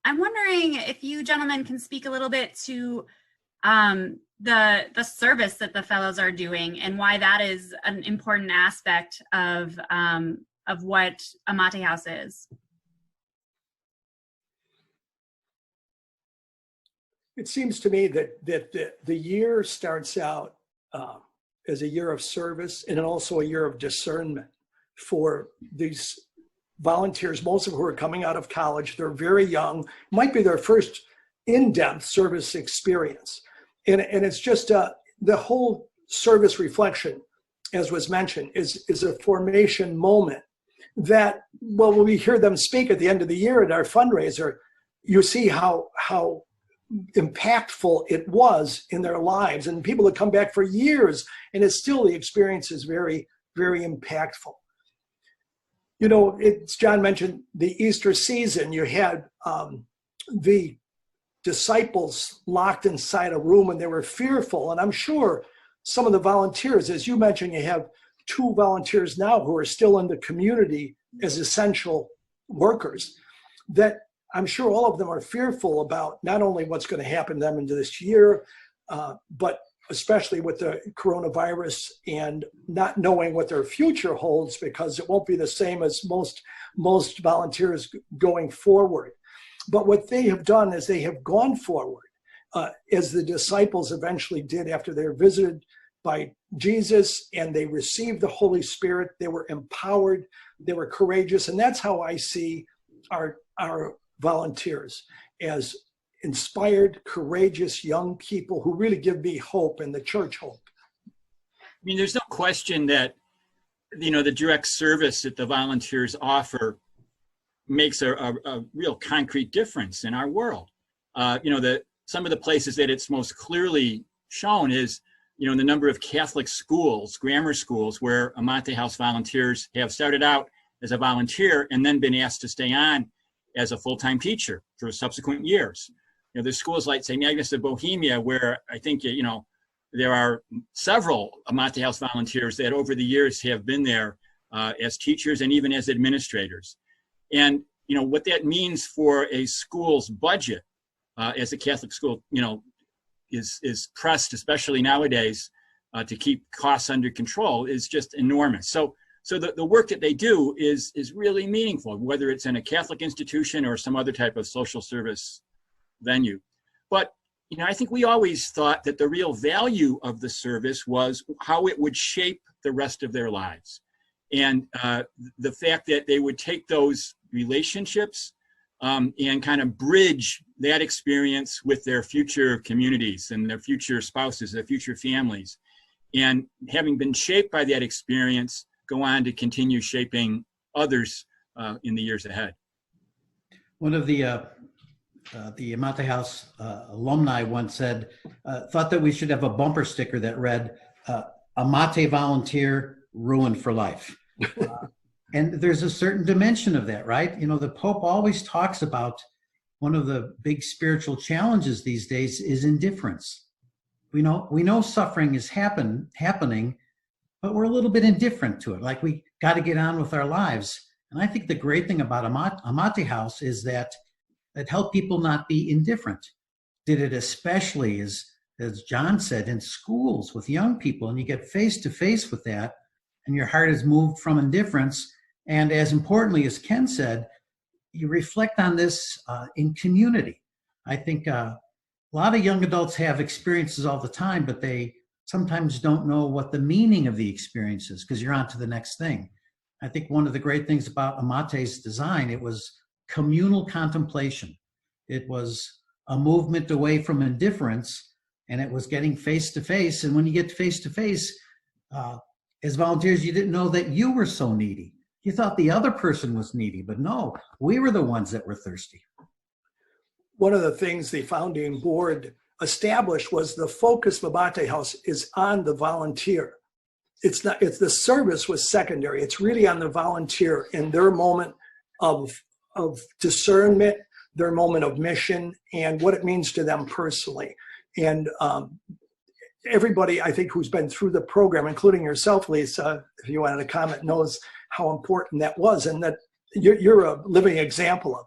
I'm wondering if you gentlemen can speak a little bit to the service that the fellows are doing and why that is an important aspect of what Amate House is. It seems to me that the year starts out as a year of service and also a year of discernment for these volunteers, most of who are coming out of college. They're very young, might be their first in-depth service experience. And it's just the whole service reflection, as was mentioned, is a formation moment that, well, when we hear them speak at the end of the year at our fundraiser, you see how impactful it was in their lives, and people that come back for years, and it's still, the experience is very, very impactful. You know, it's, John mentioned the Easter season. You had the disciples locked inside a room and they were fearful. And I'm sure some of the volunteers, as you mentioned, you have 2 volunteers now who are still in the community as essential workers, that I'm sure all of them are fearful about not only what's going to happen to them into this year, but especially with the coronavirus and not knowing what their future holds, because it won't be the same as most volunteers going forward. But what they have done is they have gone forward, as the disciples eventually did after they were visited by Jesus and they received the Holy Spirit. They were empowered, they were courageous, and that's how I see our volunteers, as inspired, courageous young people who really give me hope and the church hope. I mean, there's no question that, you know, the direct service that the volunteers offer makes a real concrete difference in our world. You know, some of the places that it's most clearly shown is, you know, in the number of Catholic schools, grammar schools, where Amate House volunteers have started out as a volunteer and then been asked to stay on as a full-time teacher for subsequent years. You know, there's schools like St. Agnes of Bohemia, where I think, you know, there are several Amate House volunteers that over the years have been there as teachers and even as administrators. And, you know, what that means for a school's budget as a Catholic school, you know, is pressed, especially nowadays, to keep costs under control, is just enormous. So the work that they do is really meaningful, whether it's in a Catholic institution or some other type of social service venue. But, you know, I think we always thought that the real value of the service was how it would shape the rest of their lives. And the fact that they would take those relationships and kind of bridge that experience with their future communities and their future spouses, their future families. And having been shaped by that experience, go on to continue shaping others in the years ahead. One of the Amate House alumni once said, thought that we should have a bumper sticker that read, Amate volunteer, ruined for life. And there's a certain dimension of that, right? You know, the Pope always talks about one of the big spiritual challenges these days is indifference. We know suffering is happening, but we're a little bit indifferent to it. Like, we got to get on with our lives. And I think the great thing about Amate House is that it helped people not be indifferent. Did it especially, as John said, in schools with young people, and you get face to face with that, and your heart is moved from indifference. And as importantly, as Ken said, you reflect on this in community. I think a lot of young adults have experiences all the time, but they sometimes don't know what the meaning of the experience is, because you're on to the next thing. I think one of the great things about Amate's design, it was communal contemplation. It was a movement away from indifference, and it was getting face to face. And when you get face to face, as volunteers, you didn't know that you were so needy. You thought the other person was needy, but no, we were the ones that were thirsty. One of the things the founding board established was the focus of Amate House is on the volunteer. It's the service was secondary. It's really on the volunteer in their moment of discernment, their moment of mission, and what it means to them personally. And everybody, I think, who's been through the program, including yourself, Lisa, if you wanted to comment, knows how important that was, and that you're a living example of it.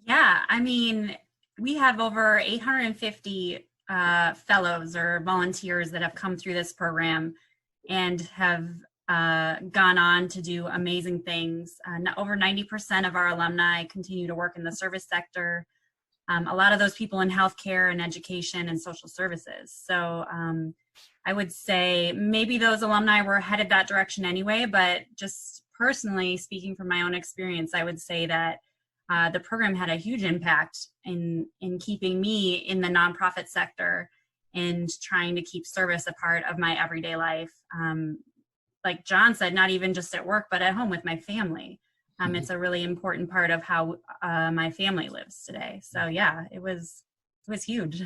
Yeah, I mean, we have over 850 fellows or volunteers that have come through this program and have gone on to do amazing things. Over 90% of our alumni continue to work in the service sector. A lot of those people in healthcare and education and social services. So I would say maybe those alumni were headed that direction anyway, but just personally speaking from my own experience, I would say that the program had a huge impact in keeping me in the nonprofit sector and trying to keep service a part of my everyday life. Like John said, not even just at work, but at home with my family. It's a really important part of how my family lives today. So yeah, it was huge.